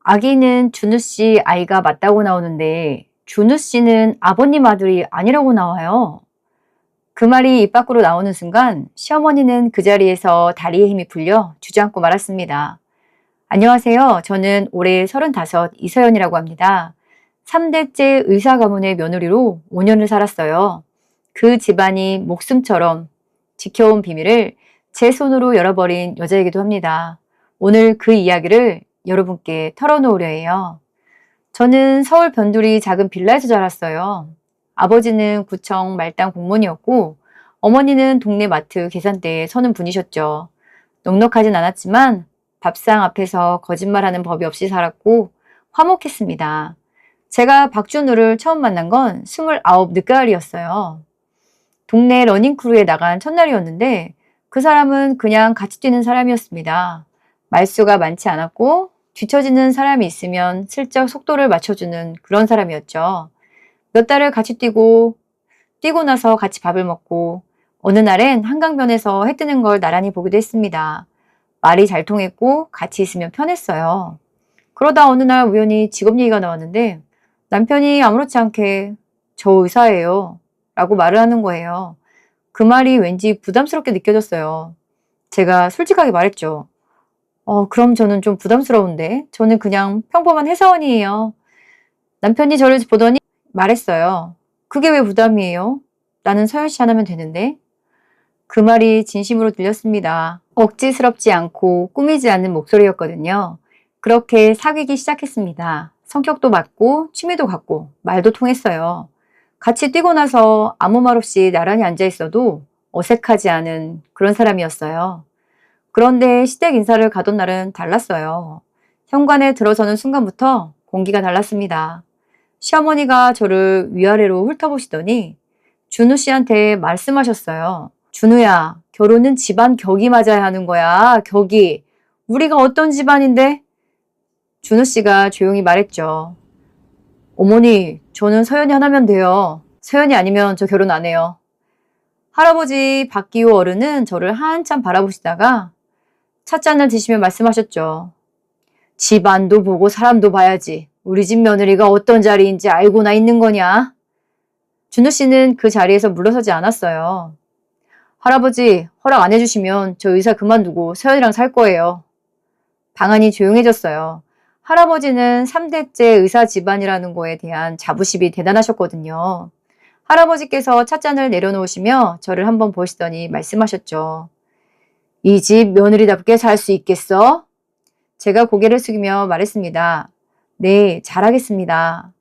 아기는 준우 씨 아이가 맞다고 나오는데 준우 씨는 아버님 아들이 아니라고 나와요. 그 말이 입 밖으로 나오는 순간 시어머니는 그 자리에서 다리에 힘이 풀려 주저앉고 말았습니다. 안녕하세요. 저는 올해 35 이서연이라고 합니다. 3대째 의사 가문의 며느리로 5년을 살았어요. 그 집안이 목숨처럼 지켜온 비밀을 제 손으로 열어버린 여자이기도 합니다. 오늘 그 이야기를 여러분께 털어놓으려 해요. 저는 서울 변두리 작은 빌라에서 자랐어요. 아버지는 구청 말단 공무원이었고 어머니는 동네 마트 계산대에 서는 분이셨죠. 넉넉하진 않았지만 밥상 앞에서 거짓말하는 법이 없이 살았고 화목했습니다. 제가 박준우를 처음 만난 건 29 늦가을이었어요. 동네 러닝크루에 나간 첫날이었는데 그 사람은 그냥 같이 뛰는 사람이었습니다. 말수가 많지 않았고 뒤처지는 사람이 있으면 슬쩍 속도를 맞춰주는 그런 사람이었죠. 몇 달을 같이 뛰고 나서 같이 밥을 먹고 어느 날엔 한강변에서 해 뜨는 걸 나란히 보기도 했습니다. 말이 잘 통했고 같이 있으면 편했어요. 그러다 어느 날 우연히 직업 얘기가 나왔는데 남편이 아무렇지 않게 저 의사예요 라고 말을 하는 거예요. 그 말이 왠지 부담스럽게 느껴졌어요. 제가 솔직하게 말했죠. 그럼 저는 좀 부담스러운데 저는 그냥 평범한 회사원이에요. 남편이 저를 보더니 말했어요. 그게 왜 부담이에요? 나는 서연 씨 하나면 되는데. 그 말이 진심으로 들렸습니다. 억지스럽지 않고 꾸미지 않는 목소리였거든요. 그렇게 사귀기 시작했습니다. 성격도 맞고 취미도 같고 말도 통했어요. 같이 뛰고 나서 아무 말 없이 나란히 앉아 있어도 어색하지 않은 그런 사람이었어요. 그런데 시댁 인사를 가던 날은 달랐어요. 현관에 들어서는 순간부터 공기가 달랐습니다. 시어머니가 저를 위아래로 훑어보시더니 준우 씨한테 말씀하셨어요. 준우야, 결혼은 집안 격이 맞아야 하는 거야. 격이. 우리가 어떤 집안인데? 준우 씨가 조용히 말했죠. 어머니, 저는 서연이 하나면 돼요. 서연이 아니면 저 결혼 안 해요. 할아버지 박기호 어른은 저를 한참 바라보시다가 찻잔을 드시며 말씀하셨죠. 집안도 보고 사람도 봐야지. 우리 집 며느리가 어떤 자리인지 알고나 있는 거냐? 준우 씨는 그 자리에서 물러서지 않았어요. 할아버지 허락 안 해주시면 저 의사 그만두고 서연이랑 살 거예요. 방안이 조용해졌어요. 할아버지는 3대째 의사 집안이라는 거에 대한 자부심이 대단하셨거든요. 할아버지께서 찻잔을 내려놓으시며 저를 한번 보시더니 말씀하셨죠. 이 집 며느리답게 살 수 있겠어? 제가 고개를 숙이며 말했습니다. 네, 잘하겠습니다.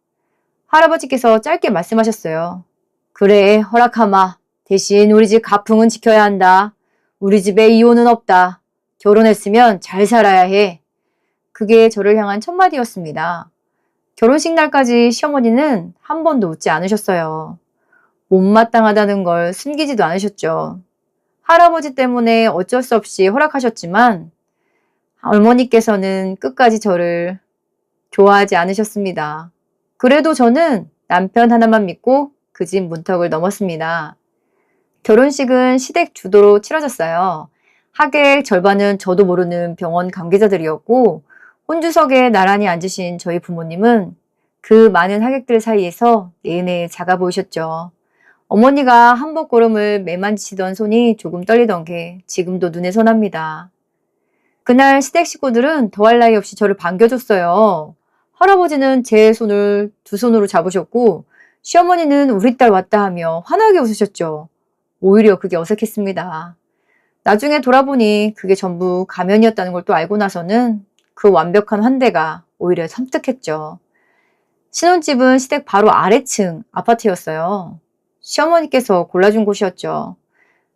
할아버지께서 짧게 말씀하셨어요. 그래, 허락하마. 대신 우리 집 가풍은 지켜야 한다. 우리 집에 이혼은 없다. 결혼했으면 잘 살아야 해. 그게 저를 향한 첫마디였습니다. 결혼식 날까지 시어머니는 한 번도 웃지 않으셨어요. 못마땅하다는 걸 숨기지도 않으셨죠. 할아버지 때문에 어쩔 수 없이 허락하셨지만 어머니께서는 끝까지 저를 좋아하지 않으셨습니다. 그래도 저는 남편 하나만 믿고 그 집 문턱을 넘었습니다. 결혼식은 시댁 주도로 치러졌어요. 하객 절반은 저도 모르는 병원 관계자들이었고 혼주석에 나란히 앉으신 저희 부모님은 그 많은 하객들 사이에서 내내 작아 보이셨죠. 어머니가 한복걸음을 매만지시던 손이 조금 떨리던 게 지금도 눈에 선합니다. 그날 시댁 식구들은 더할 나위 없이 저를 반겨줬어요. 할아버지는 제 손을 두 손으로 잡으셨고 시어머니는 우리 딸 왔다 하며 환하게 웃으셨죠. 오히려 그게 어색했습니다. 나중에 돌아보니 그게 전부 가면이었다는 걸 또 알고 나서는 그 완벽한 환대가 오히려 섬뜩했죠. 신혼집은 시댁 바로 아래층 아파트였어요. 시어머니께서 골라준 곳이었죠.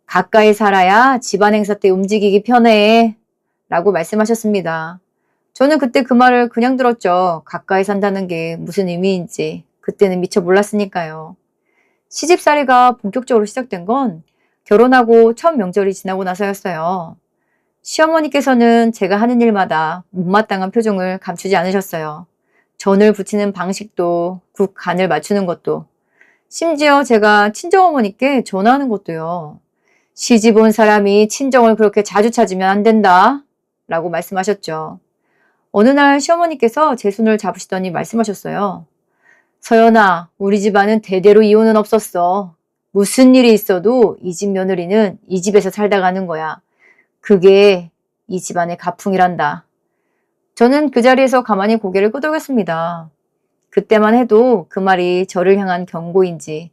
가까이 살아야 집안 행사 때 움직이기 편해 라고 말씀하셨습니다. 저는 그때 그 말을 그냥 들었죠. 가까이 산다는 게 무슨 의미인지 그때는 미처 몰랐으니까요. 시집살이가 본격적으로 시작된 건 결혼하고 첫 명절이 지나고 나서였어요. 시어머니께서는 제가 하는 일마다 못마땅한 표정을 감추지 않으셨어요. 전을 부치는 방식도 국 간을 맞추는 것도 심지어 제가 친정어머니께 전화하는 것도요. 시집 온 사람이 친정을 그렇게 자주 찾으면 안 된다 라고 말씀하셨죠. 어느 날 시어머니께서 제 손을 잡으시더니 말씀하셨어요. 서연아, 우리 집안은 대대로 이혼은 없었어. 무슨 일이 있어도 이 집 며느리는 이 집에서 살다 가는 거야. 그게 이 집안의 가풍이란다. 저는 그 자리에서 가만히 고개를 끄덕였습니다. 그때만 해도 그 말이 저를 향한 경고인지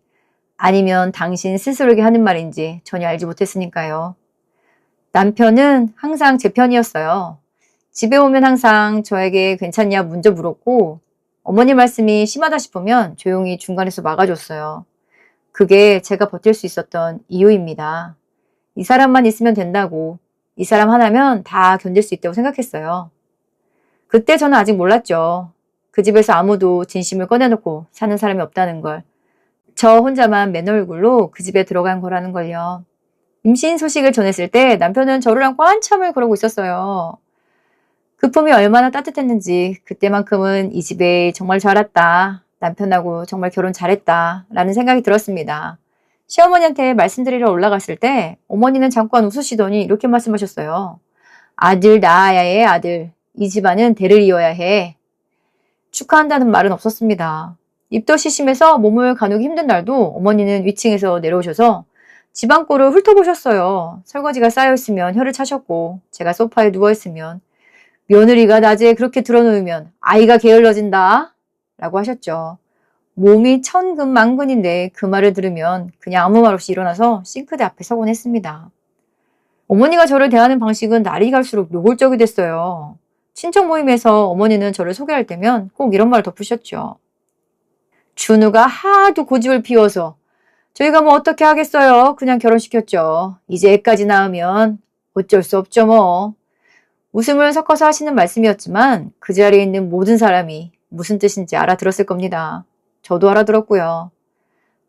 아니면 당신 스스로에게 하는 말인지 전혀 알지 못했으니까요. 남편은 항상 제 편이었어요. 집에 오면 항상 저에게 괜찮냐 먼저 물었고 어머니 말씀이 심하다 싶으면 조용히 중간에서 막아줬어요. 그게 제가 버틸 수 있었던 이유입니다. 이 사람만 있으면 된다고, 이 사람 하나면 다 견딜 수 있다고 생각했어요. 그때 저는 아직 몰랐죠. 그 집에서 아무도 진심을 꺼내놓고 사는 사람이 없다는 걸. 저 혼자만 맨 얼굴로 그 집에 들어간 거라는 걸요. 임신 소식을 전했을 때 남편은 저를 안고 한참을 그러고 있었어요. 그 품이 얼마나 따뜻했는지 그때만큼은 이 집에 정말 잘 왔다. 남편하고 정말 결혼 잘했다. 라는 생각이 들었습니다. 시어머니한테 말씀드리러 올라갔을 때 어머니는 잠깐 웃으시더니 이렇게 말씀하셨어요. 아들 낳아야 해, 아들. 이 집안은 대를 이어야 해. 축하한다는 말은 없었습니다. 입도 시심해서 몸을 가누기 힘든 날도 어머니는 위층에서 내려오셔서 집안꼴을 훑어보셨어요. 설거지가 쌓여있으면 혀를 차셨고 제가 소파에 누워있으면 며느리가 낮에 그렇게 드러누우면 아이가 게을러진다 라고 하셨죠. 몸이 천근만근인데 그 말을 들으면 그냥 아무 말 없이 일어나서 싱크대 앞에 서곤 했습니다. 어머니가 저를 대하는 방식은 날이 갈수록 노골적이 됐어요. 친척 모임에서 어머니는 저를 소개할 때면 꼭 이런 말을 덧붙였죠. 준우가 하도 고집을 피워서 저희가 뭐 어떻게 하겠어요. 그냥 결혼시켰죠. 이제 애까지 낳으면 어쩔 수 없죠 뭐. 웃음을 섞어서 하시는 말씀이었지만 그 자리에 있는 모든 사람이 무슨 뜻인지 알아들었을 겁니다. 저도 알아들었고요.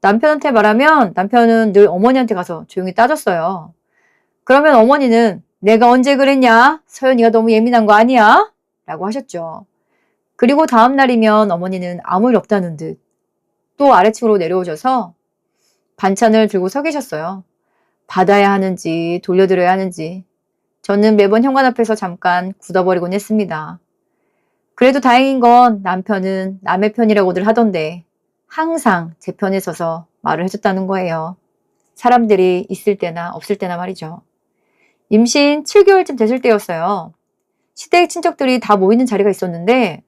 남편한테 말하면 남편은 늘 어머니한테 가서 조용히 따졌어요. 그러면 어머니는 내가 언제 그랬냐? 서연이가 너무 예민한 거 아니야? 라고 하셨죠. 그리고 다음 날이면 어머니는 아무 일 없다는 듯 또 아래층으로 내려오셔서 반찬을 들고 서 계셨어요. 받아야 하는지 돌려드려야 하는지 저는 매번 현관 앞에서 잠깐 굳어버리곤 했습니다. 그래도 다행인 건 남편은 남의 편이라고들 하던데 항상 제 편에 서서 말을 해줬다는 거예요. 사람들이 있을 때나 없을 때나 말이죠. 임신 7개월쯤 됐을 때였어요. 시댁 친척들이 다 모이는 자리가 있었는데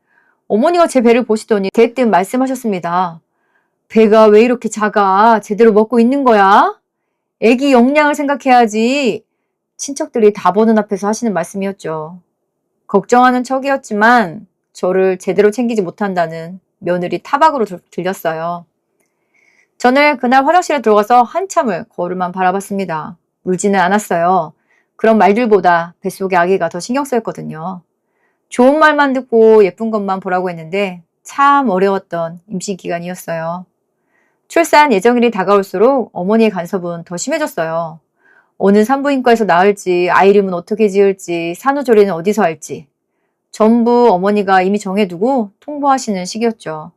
어머니가 제 배를 보시더니 대뜸 말씀하셨습니다. 배가 왜 이렇게 작아? 제대로 먹고 있는 거야? 애기 영양을 생각해야지. 친척들이 다 보는 앞에서 하시는 말씀이었죠. 걱정하는 척이었지만 저를 제대로 챙기지 못한다는 며느리 타박으로 들렸어요. 저는 그날 화장실에 들어가서 한참을 거울만 바라봤습니다. 울지는 않았어요. 그런 말들보다 뱃속의 아기가 더 신경 쓰였거든요. 좋은 말만 듣고 예쁜 것만 보라고 했는데 참 어려웠던 임신 기간이었어요. 출산 예정일이 다가올수록 어머니의 간섭은 더 심해졌어요. 어느 산부인과에서 낳을지, 아이 이름은 어떻게 지을지, 산후조리는 어디서 할지 전부 어머니가 이미 정해두고 통보하시는 시기였죠.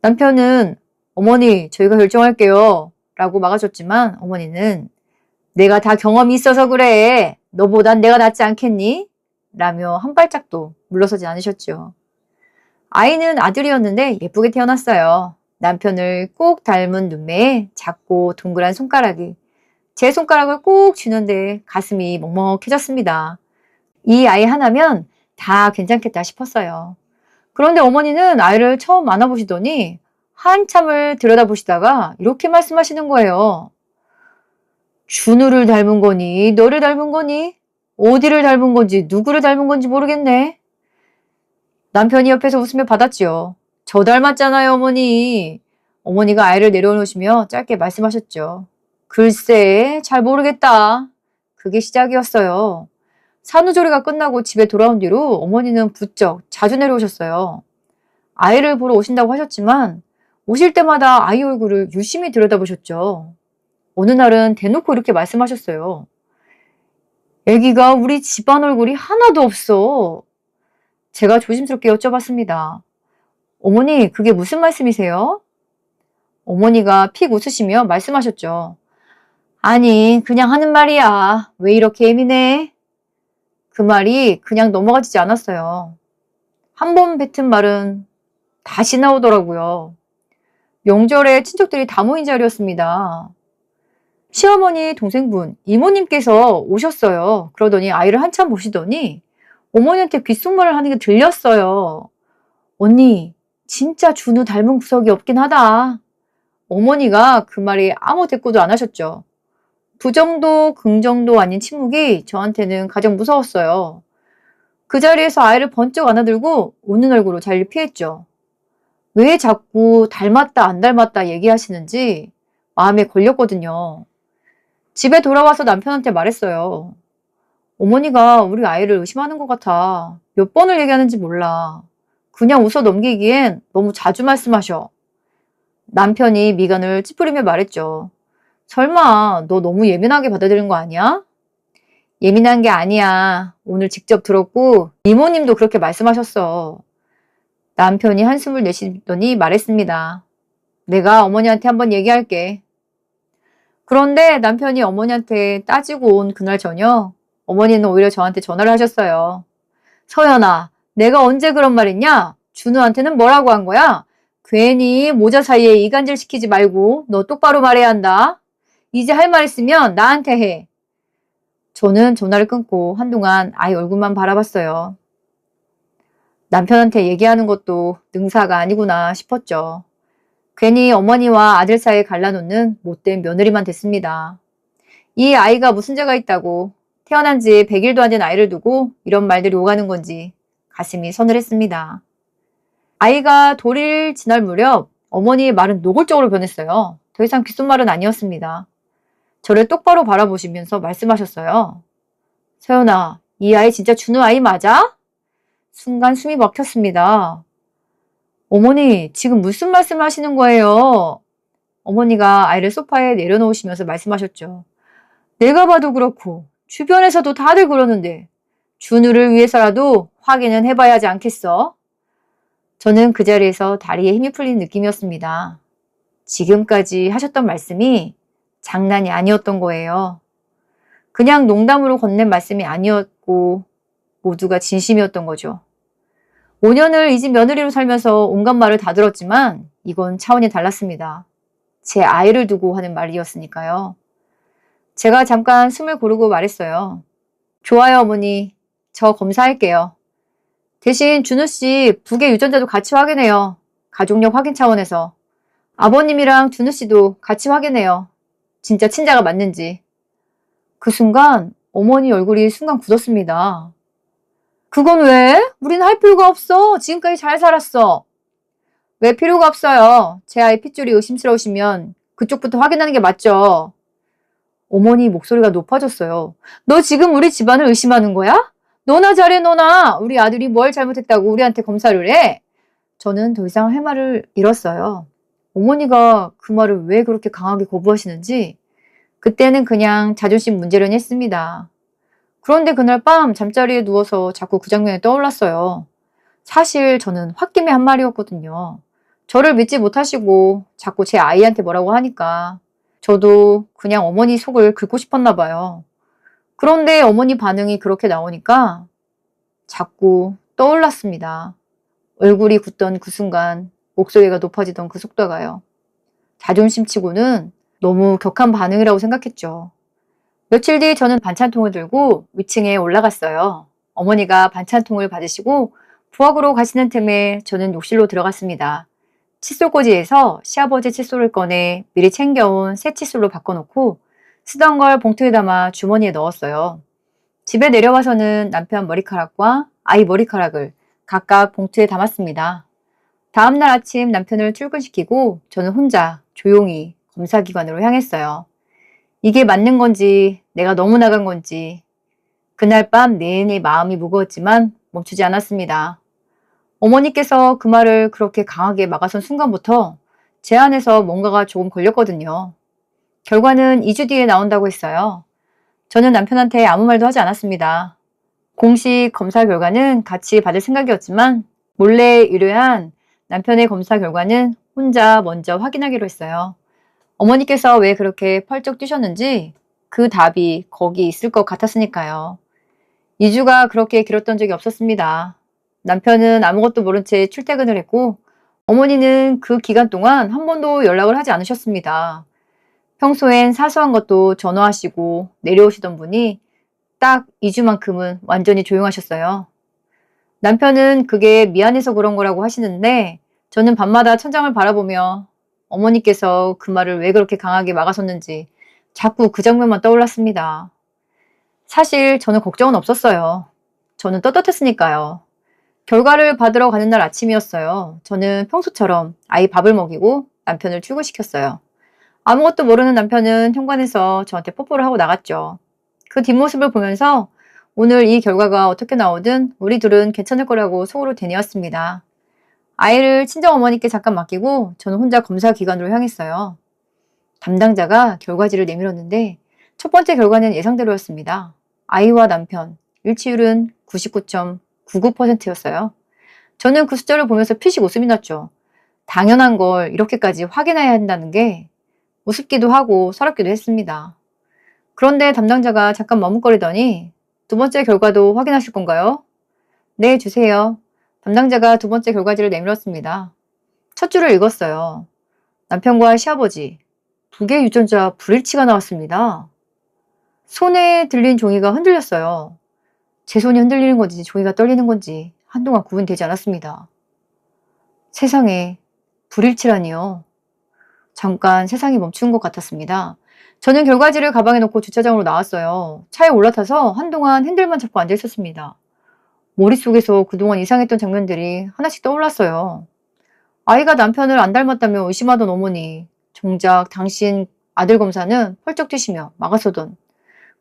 남편은 어머니 저희가 결정할게요 라고 막아줬지만 어머니는 내가 다 경험이 있어서 그래. 너보단 내가 낫지 않겠니? 라며 한 발짝도 물러서지 않으셨죠. 아이는 아들이었는데 예쁘게 태어났어요. 남편을 꼭 닮은 눈매에 작고 동그란 손가락이 제 손가락을 꼭 쥐는데 가슴이 먹먹해졌습니다. 이 아이 하나면 다 괜찮겠다 싶었어요. 그런데 어머니는 아이를 처음 안아보시더니 한참을 들여다보시다가 이렇게 말씀하시는 거예요. 준우를 닮은 거니? 너를 닮은 거니? 어디를 닮은 건지 누구를 닮은 건지 모르겠네. 남편이 옆에서 웃으며 받았지요. 저 닮았잖아요, 어머니. 어머니가 아이를 내려놓으시며 짧게 말씀하셨죠. 글쎄, 잘 모르겠다. 그게 시작이었어요. 산후조리가 끝나고 집에 돌아온 뒤로 어머니는 부쩍 자주 내려오셨어요. 아이를 보러 오신다고 하셨지만 오실 때마다 아이 얼굴을 유심히 들여다보셨죠. 어느 날은 대놓고 이렇게 말씀하셨어요. 애기가 우리 집안 얼굴이 하나도 없어. 제가 조심스럽게 여쭤봤습니다. 어머니, 그게 무슨 말씀이세요? 어머니가 픽 웃으시며 말씀하셨죠. 아니, 그냥 하는 말이야. 왜 이렇게 예민해? 그 말이 그냥 넘어가지지 않았어요. 한 번 뱉은 말은 다시 나오더라고요. 명절에 친척들이 다 모인 자리였습니다. 시어머니 동생분, 이모님께서 오셨어요. 그러더니 아이를 한참 보시더니 어머니한테 귓속말을 하는 게 들렸어요. 언니, 진짜 준우 닮은 구석이 없긴 하다. 어머니가 그 말에 아무 대꾸도 안 하셨죠. 부정도 긍정도 아닌 침묵이 저한테는 가장 무서웠어요. 그 자리에서 아이를 번쩍 안아들고 웃는 얼굴로 자리를 피했죠. 왜 자꾸 닮았다 안 닮았다 얘기하시는지 마음에 걸렸거든요. 집에 돌아와서 남편한테 말했어요. 어머니가 우리 아이를 의심하는 것 같아. 몇 번을 얘기하는지 몰라. 그냥 웃어 넘기기엔 너무 자주 말씀하셔. 남편이 미간을 찌푸리며 말했죠. 설마 너 너무 예민하게 받아들인 거 아니야? 예민한 게 아니야. 오늘 직접 들었고 이모님도 그렇게 말씀하셨어. 남편이 한숨을 내쉬더니 말했습니다. 내가 어머니한테 한번 얘기할게. 그런데 남편이 어머니한테 따지고 온 그날 저녁 어머니는 오히려 저한테 전화를 하셨어요. 서연아, 내가 언제 그런 말 했냐? 준우한테는 뭐라고 한 거야? 괜히 모자 사이에 이간질 시키지 말고 너 똑바로 말해야 한다. 이제 할 말 있으면 나한테 해. 저는 전화를 끊고 한동안 아이 얼굴만 바라봤어요. 남편한테 얘기하는 것도 능사가 아니구나 싶었죠. 괜히 어머니와 아들 사이에 갈라놓는 못된 며느리만 됐습니다. 이 아이가 무슨 죄가 있다고 태어난 지 100일도 안 된 아이를 두고 이런 말들이 오가는 건지 가슴이 서늘했습니다. 아이가 돌일 지날 무렵 어머니의 말은 노골적으로 변했어요. 더 이상 귓속말은 아니었습니다. 저를 똑바로 바라보시면서 말씀하셨어요. 서연아, 이 아이 진짜 준우 아이 맞아? 순간 숨이 막혔습니다. 어머니, 지금 무슨 말씀을 하시는 거예요? 어머니가 아이를 소파에 내려놓으시면서 말씀하셨죠. 내가 봐도 그렇고 주변에서도 다들 그러는데 준우를 위해서라도 확인은 해봐야 하지 않겠어? 저는 그 자리에서 다리에 힘이 풀린 느낌이었습니다. 지금까지 하셨던 말씀이 장난이 아니었던 거예요. 그냥 농담으로 건넨 말씀이 아니었고 모두가 진심이었던 거죠. 5년을 이 집 며느리로 살면서 온갖 말을 다 들었지만 이건 차원이 달랐습니다. 제 아이를 두고 하는 말이었으니까요. 제가 잠깐 숨을 고르고 말했어요. 좋아요, 어머니. 저 검사할게요. 대신 준우 씨 부계 유전자도 같이 확인해요. 가족력 확인 차원에서. 아버님이랑 준우 씨도 같이 확인해요. 진짜 친자가 맞는지. 그 순간 어머니 얼굴이 순간 굳었습니다. 그건 왜? 우리는 할 필요가 없어. 지금까지 잘 살았어. 왜 필요가 없어요? 제 아이 핏줄이 의심스러우시면 그쪽부터 확인하는 게 맞죠. 어머니 목소리가 높아졌어요. 너 지금 우리 집안을 의심하는 거야? 너나 잘해 너나. 우리 아들이 뭘 잘못했다고 우리한테 검사를 해? 저는 더 이상 할 말을 잃었어요. 어머니가 그 말을 왜 그렇게 강하게 거부하시는지 그때는 그냥 자존심 문제려니 했습니다. 그런데 그날 밤 잠자리에 누워서 자꾸 그 장면이 떠올랐어요. 사실 저는 홧김에 한 말이었거든요. 저를 믿지 못하시고 자꾸 제 아이한테 뭐라고 하니까 저도 그냥 어머니 속을 긁고 싶었나 봐요. 그런데 어머니 반응이 그렇게 나오니까 자꾸 떠올랐습니다. 얼굴이 굳던 그 순간, 목소리가 높아지던 그 속도가요. 자존심 치고는 너무 격한 반응이라고 생각했죠. 며칠 뒤 저는 반찬통을 들고 위층에 올라갔어요. 어머니가 반찬통을 받으시고 부엌으로 가시는 틈에 저는 욕실로 들어갔습니다. 칫솔꽂이에서 시아버지 칫솔을 꺼내 미리 챙겨온 새 칫솔로 바꿔놓고 쓰던 걸 봉투에 담아 주머니에 넣었어요. 집에 내려와서는 남편 머리카락과 아이 머리카락을 각각 봉투에 담았습니다. 다음날 아침 남편을 출근시키고 저는 혼자 조용히 검사기관으로 향했어요. 이게 맞는 건지 내가 너무 나간 건지 그날 밤 내내 마음이 무거웠지만 멈추지 않았습니다. 어머니께서 그 말을 그렇게 강하게 막아선 순간부터 제 안에서 뭔가가 조금 걸렸거든요. 결과는 2주 뒤에 나온다고 했어요. 저는 남편한테 아무 말도 하지 않았습니다. 공식 검사 결과는 같이 받을 생각이었지만 몰래 의뢰한 남편의 검사 결과는 혼자 먼저 확인하기로 했어요. 어머니께서 왜 그렇게 펄쩍 뛰셨는지 그 답이 거기 있을 것 같았으니까요. 2주가 그렇게 길었던 적이 없었습니다. 남편은 아무것도 모른 채 출퇴근을 했고 어머니는 그 기간 동안 한 번도 연락을 하지 않으셨습니다. 평소엔 사소한 것도 전화하시고 내려오시던 분이 딱 2주만큼은 완전히 조용하셨어요. 남편은 그게 미안해서 그런 거라고 하시는데 저는 밤마다 천장을 바라보며 어머니께서 그 말을 왜 그렇게 강하게 막아섰는지 자꾸 그 장면만 떠올랐습니다. 사실 저는 걱정은 없었어요. 저는 떳떳했으니까요. 결과를 받으러 가는 날 아침이었어요. 저는 평소처럼 아이 밥을 먹이고 남편을 출근시켰어요. 아무것도 모르는 남편은 현관에서 저한테 뽀뽀를 하고 나갔죠. 그 뒷모습을 보면서 오늘 이 결과가 어떻게 나오든 우리 둘은 괜찮을 거라고 속으로 되뇌었습니다. 아이를 친정어머니께 잠깐 맡기고 저는 혼자 검사 기관으로 향했어요. 담당자가 결과지를 내밀었는데 첫 번째 결과는 예상대로였습니다. 아이와 남편, 일치율은 99.99%였어요. 저는 그 숫자를 보면서 피식 웃음이 났죠. 당연한 걸 이렇게까지 확인해야 한다는 게 우습기도 하고 서럽기도 했습니다. 그런데 담당자가 잠깐 머뭇거리더니 두 번째 결과도 확인하실 건가요? 네, 주세요. 담당자가 두 번째 결과지를 내밀었습니다. 첫 줄을 읽었어요. 남편과 시아버지, 두 개의 유전자 불일치가 나왔습니다. 손에 들린 종이가 흔들렸어요. 제 손이 흔들리는 건지 종이가 떨리는 건지 한동안 구분되지 않았습니다. 세상에, 불일치라니요. 잠깐 세상이 멈춘 것 같았습니다. 저는 결과지를 가방에 넣고 주차장으로 나왔어요. 차에 올라타서 한동안 핸들만 잡고 앉아 있었습니다. 머릿속에서 그동안 이상했던 장면들이 하나씩 떠올랐어요. 아이가 남편을 안 닮았다며 의심하던 어머니, 정작 당신 아들 검사는 펄쩍 뛰시며 막아서던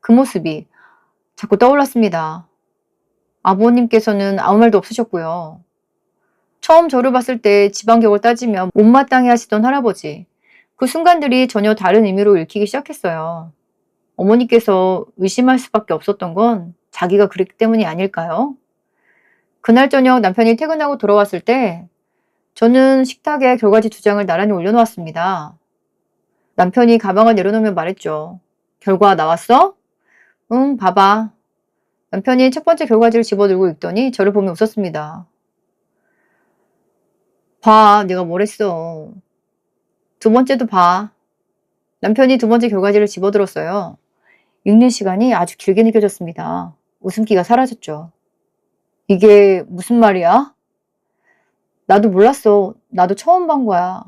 그 모습이 자꾸 떠올랐습니다. 아버님께서는 아무 말도 없으셨고요. 처음 저를 봤을 때 지방격을 따지며 못마땅해 하시던 할아버지, 그 순간들이 전혀 다른 의미로 읽히기 시작했어요. 어머니께서 의심할 수밖에 없었던 건 자기가 그랬기 때문이 아닐까요? 그날 저녁 남편이 퇴근하고 돌아왔을 때 저는 식탁에 결과지 두 장을 나란히 올려놓았습니다. 남편이 가방을 내려놓으며 말했죠. 결과 나왔어? 응, 봐봐. 남편이 첫 번째 결과지를 집어들고 읽더니 저를 보며 웃었습니다. 봐, 내가 뭘 했어. 두 번째도 봐. 남편이 두 번째 결과지를 집어들었어요. 읽는 시간이 아주 길게 느껴졌습니다. 웃음기가 사라졌죠. 이게 무슨 말이야? 나도 몰랐어. 나도 처음 본 거야.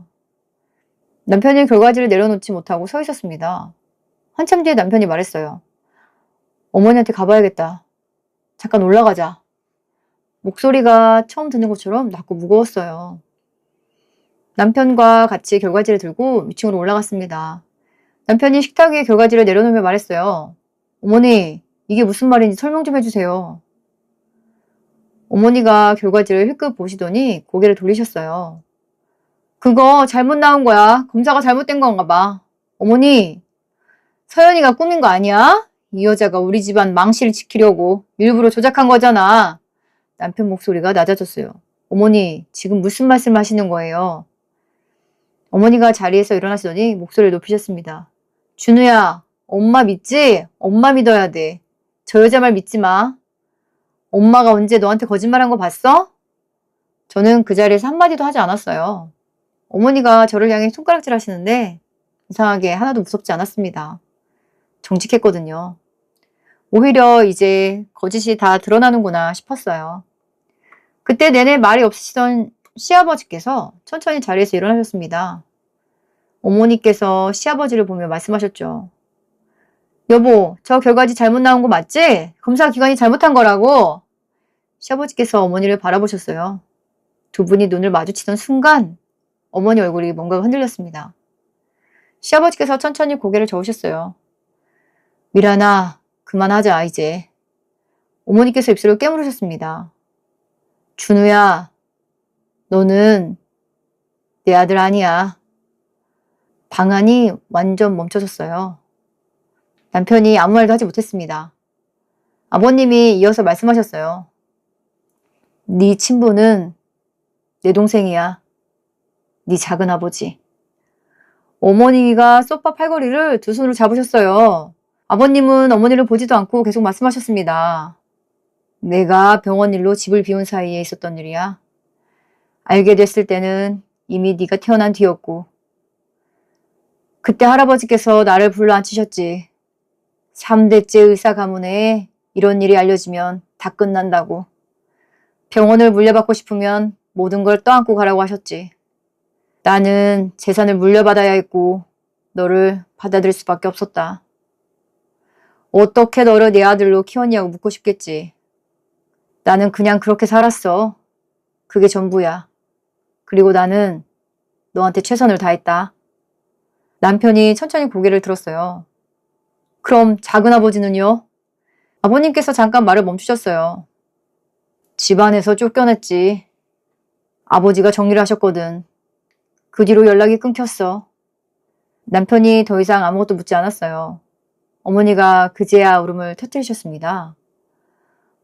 남편이 결과지를 내려놓지 못하고 서 있었습니다. 한참 뒤에 남편이 말했어요. 어머니한테 가봐야겠다. 잠깐 올라가자. 목소리가 처음 듣는 것처럼 낮고 무거웠어요. 남편과 같이 결과지를 들고 위층으로 올라갔습니다. 남편이 식탁 위에 결과지를 내려놓으며 말했어요. 어머니, 이게 무슨 말인지 설명 좀 해주세요. 어머니가 결과지를 힐끗 보시더니 고개를 돌리셨어요. 그거 잘못 나온 거야. 검사가 잘못된 건가 봐. 어머니, 서연이가 꾸민 거 아니야? 이 여자가 우리 집안 망신을 지키려고 일부러 조작한 거잖아. 남편 목소리가 낮아졌어요. 어머니, 지금 무슨 말씀 하시는 거예요? 어머니가 자리에서 일어나시더니 목소리를 높이셨습니다. 준우야, 엄마 믿지? 엄마 믿어야 돼. 저 여자 말 믿지 마. 엄마가 언제 너한테 거짓말한 거 봤어? 저는 그 자리에서 한마디도 하지 않았어요. 어머니가 저를 향해 손가락질 하시는데 이상하게 하나도 무섭지 않았습니다. 정직했거든요. 오히려 이제 거짓이 다 드러나는구나 싶었어요. 그때 내내 말이 없으시던 시아버지께서 천천히 자리에서 일어나셨습니다. 어머니께서 시아버지를 보며 말씀하셨죠. 여보, 저 결과지 잘못 나온 거 맞지? 검사 기관이 잘못한 거라고. 시아버지께서 어머니를 바라보셨어요. 두 분이 눈을 마주치던 순간 어머니 얼굴이 뭔가 흔들렸습니다. 시아버지께서 천천히 고개를 저으셨어요. 미란아, 그만하자 이제. 어머니께서 입술을 깨물으셨습니다. 준우야, 너는 내 아들 아니야. 방안이 완전 멈춰섰어요. 남편이 아무 말도 하지 못했습니다. 아버님이 이어서 말씀하셨어요. 네 친부는 내 동생이야. 네 작은아버지. 어머니가 소파 팔걸이를 두 손으로 잡으셨어요. 아버님은 어머니를 보지도 않고 계속 말씀하셨습니다. 내가 병원 일로 집을 비운 사이에 있었던 일이야. 알게 됐을 때는 이미 네가 태어난 뒤였고 그때 할아버지께서 나를 불러 앉히셨지. 3대째 의사 가문에 이런 일이 알려지면 다 끝난다고. 병원을 물려받고 싶으면 모든 걸 떠안고 가라고 하셨지. 나는 재산을 물려받아야 했고 너를 받아들일 수밖에 없었다. 어떻게 너를 내 아들로 키웠냐고 묻고 싶겠지. 나는 그냥 그렇게 살았어. 그게 전부야. 그리고 나는 너한테 최선을 다했다. 남편이 천천히 고개를 들었어요. 그럼 작은아버지는요? 아버님께서 잠깐 말을 멈추셨어요. 집안에서 쫓겨냈지. 아버지가 정리를 하셨거든. 그 뒤로 연락이 끊겼어. 남편이 더 이상 아무것도 묻지 않았어요. 어머니가 그제야 울음을 터뜨리셨습니다.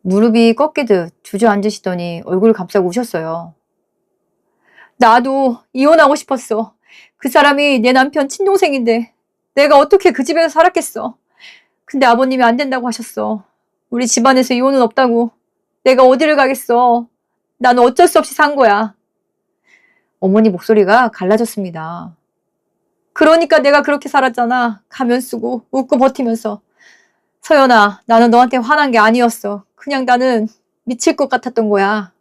무릎이 꺾이듯 주저앉으시더니 얼굴을 감싸고 우셨어요. 나도 이혼하고 싶었어. 그 사람이 내 남편 친동생인데 내가 어떻게 그 집에서 살았겠어. 근데 아버님이 안 된다고 하셨어. 우리 집안에서 이혼은 없다고. 내가 어디를 가겠어. 나는 어쩔 수 없이 산 거야. 어머니 목소리가 갈라졌습니다. 그러니까 내가 그렇게 살았잖아. 가면 쓰고 웃고 버티면서. 서연아, 나는 너한테 화난 게 아니었어. 그냥 나는 미칠 것 같았던 거야.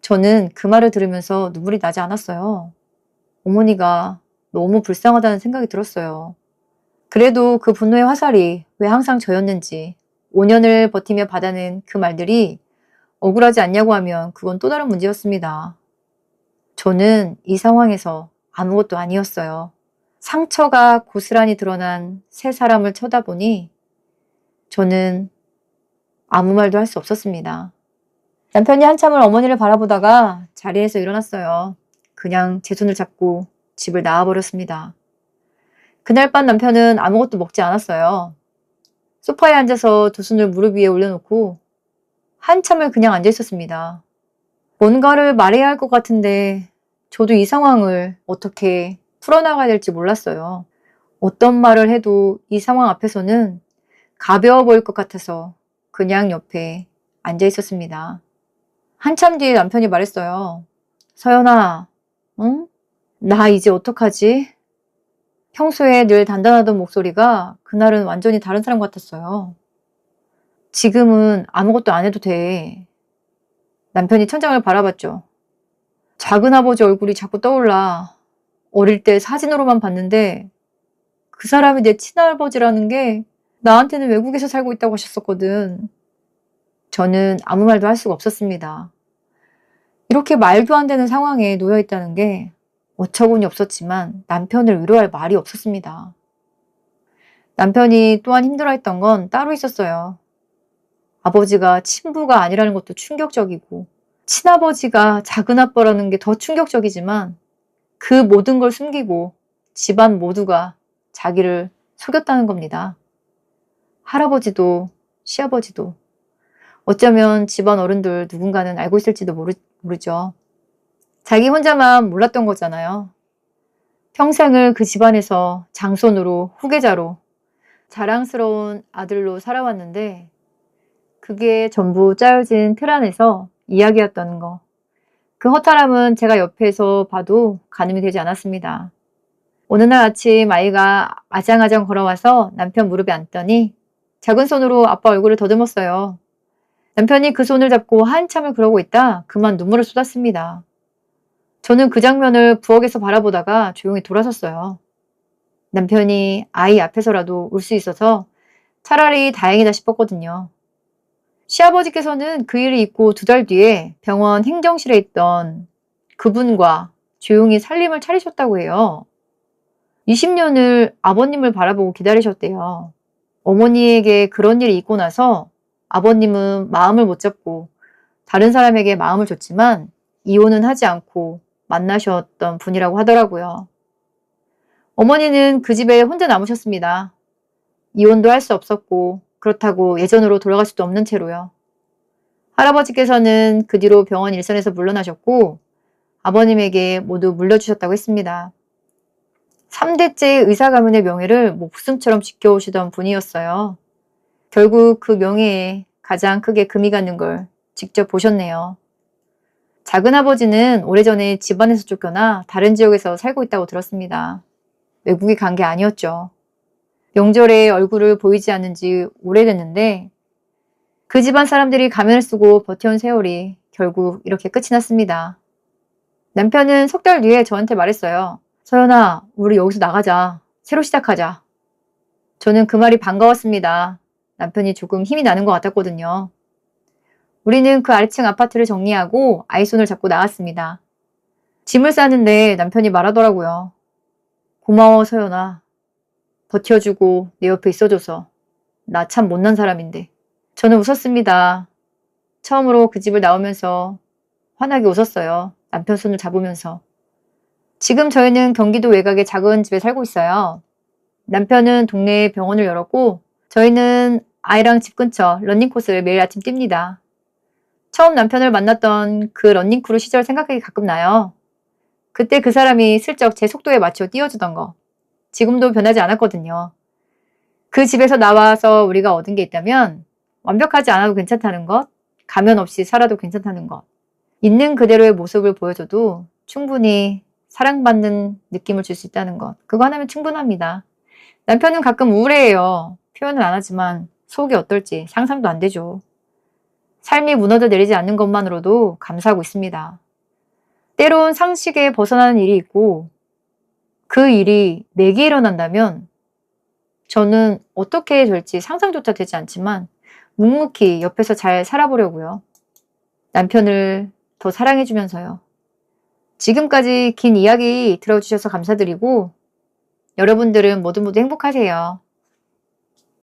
저는 그 말을 들으면서 눈물이 나지 않았어요. 어머니가 너무 불쌍하다는 생각이 들었어요. 그래도 그 분노의 화살이 왜 항상 저였는지 5년을 버티며 받아낸 그 말들이 억울하지 않냐고 하면 그건 또 다른 문제였습니다. 저는 이 상황에서 아무것도 아니었어요. 상처가 고스란히 드러난 세 사람을 쳐다보니 저는 아무 말도 할 수 없었습니다. 남편이 한참을 어머니를 바라보다가 자리에서 일어났어요. 그냥 제 손을 잡고 집을 나와버렸습니다. 그날 밤 남편은 아무것도 먹지 않았어요. 소파에 앉아서 두 손을 무릎 위에 올려놓고 한참을 그냥 앉아 있었습니다. 뭔가를 말해야 할 것 같은데 저도 이 상황을 어떻게 풀어나가야 될지 몰랐어요. 어떤 말을 해도 이 상황 앞에서는 가벼워 보일 것 같아서 그냥 옆에 앉아 있었습니다. 한참 뒤에 남편이 말했어요. 서연아, 응? 나 이제 어떡하지? 평소에 늘 단단하던 목소리가 그날은 완전히 다른 사람 같았어요. 지금은 아무것도 안 해도 돼. 남편이 천장을 바라봤죠. 작은아버지 얼굴이 자꾸 떠올라. 어릴 때 사진으로만 봤는데 그 사람이 내 친할아버지라는 게 나한테는 외국에서 살고 있다고 하셨었거든. 저는 아무 말도 할 수가 없었습니다. 이렇게 말도 안 되는 상황에 놓여 있다는 게 어처구니 없었지만 남편을 위로할 말이 없었습니다. 남편이 또한 힘들어했던 건 따로 있었어요. 아버지가 친부가 아니라는 것도 충격적이고 친아버지가 작은아빠라는 게 더 충격적이지만 그 모든 걸 숨기고 집안 모두가 자기를 속였다는 겁니다. 할아버지도 시아버지도 어쩌면 집안 어른들 누군가는 알고 있을지도 모르죠. 자기 혼자만 몰랐던 거잖아요. 평생을 그 집안에서 장손으로 후계자로 자랑스러운 아들로 살아왔는데 그게 전부 짜여진 틀 안에서 이야기였던 거. 그 허탈함은 제가 옆에서 봐도 가늠이 되지 않았습니다. 어느 날 아침 아이가 아장아장 걸어와서 남편 무릎에 앉더니 작은 손으로 아빠 얼굴을 더듬었어요. 남편이 그 손을 잡고 한참을 그러고 있다 그만 눈물을 쏟았습니다. 저는 그 장면을 부엌에서 바라보다가 조용히 돌아섰어요. 남편이 아이 앞에서라도 울 수 있어서 차라리 다행이다 싶었거든요. 시아버지께서는 그 일을 잊고 2달 뒤에 병원 행정실에 있던 그분과 조용히 살림을 차리셨다고 해요. 20년을 아버님을 바라보고 기다리셨대요. 어머니에게 그런 일이 있고 나서 아버님은 마음을 못 잡고 다른 사람에게 마음을 줬지만 이혼은 하지 않고 만나셨던 분이라고 하더라고요. 어머니는 그 집에 혼자 남으셨습니다. 이혼도 할 수 없었고 그렇다고 예전으로 돌아갈 수도 없는 채로요. 할아버지께서는 그 뒤로 병원 일선에서 물러나셨고 아버님에게 모두 물려주셨다고 했습니다. 3대째 의사 가문의 명예를 목숨처럼 지켜오시던 분이었어요. 결국 그 명예에 가장 크게 금이 가는 걸 직접 보셨네요. 작은아버지는 오래전에 집안에서 쫓겨나 다른 지역에서 살고 있다고 들었습니다. 외국에 간 게 아니었죠. 명절에 얼굴을 보이지 않은 지 오래됐는데 그 집안 사람들이 가면을 쓰고 버텨온 세월이 결국 이렇게 끝이 났습니다. 남편은 석 달 뒤에 저한테 말했어요. 서연아, 우리 여기서 나가자. 새로 시작하자. 저는 그 말이 반가웠습니다. 남편이 조금 힘이 나는 것 같았거든요. 우리는 그 아래층 아파트를 정리하고 아이 손을 잡고 나왔습니다. 짐을 싸는데 남편이 말하더라고요. 고마워, 서연아. 버텨주고 내 옆에 있어줘서. 나 참 못난 사람인데. 저는 웃었습니다. 처음으로 그 집을 나오면서 환하게 웃었어요. 남편 손을 잡으면서. 지금 저희는 경기도 외곽의 작은 집에 살고 있어요. 남편은 동네에 병원을 열었고 저희는 아이랑 집 근처 러닝코스를 매일 아침 뜁니다. 처음 남편을 만났던 그 러닝크루 시절 생각하기 가끔 나요. 그때 그 사람이 슬쩍 제 속도에 맞춰 뛰어주던 거. 지금도 변하지 않았거든요. 그 집에서 나와서 우리가 얻은 게 있다면 완벽하지 않아도 괜찮다는 것, 가면 없이 살아도 괜찮다는 것, 있는 그대로의 모습을 보여줘도 충분히 사랑받는 느낌을 줄 수 있다는 것, 그거 하나면 충분합니다. 남편은 가끔 우울해해요. 표현은 안 하지만 속이 어떨지 상상도 안 되죠. 삶이 무너져 내리지 않는 것만으로도 감사하고 있습니다. 때론 상식에 벗어나는 일이 있고 그 일이 내게 일어난다면 저는 어떻게 될지 상상조차 되지 않지만 묵묵히 옆에서 잘 살아보려고요. 남편을 더 사랑해주면서요. 지금까지 긴 이야기 들어주셔서 감사드리고 여러분들은 모두 모두 행복하세요.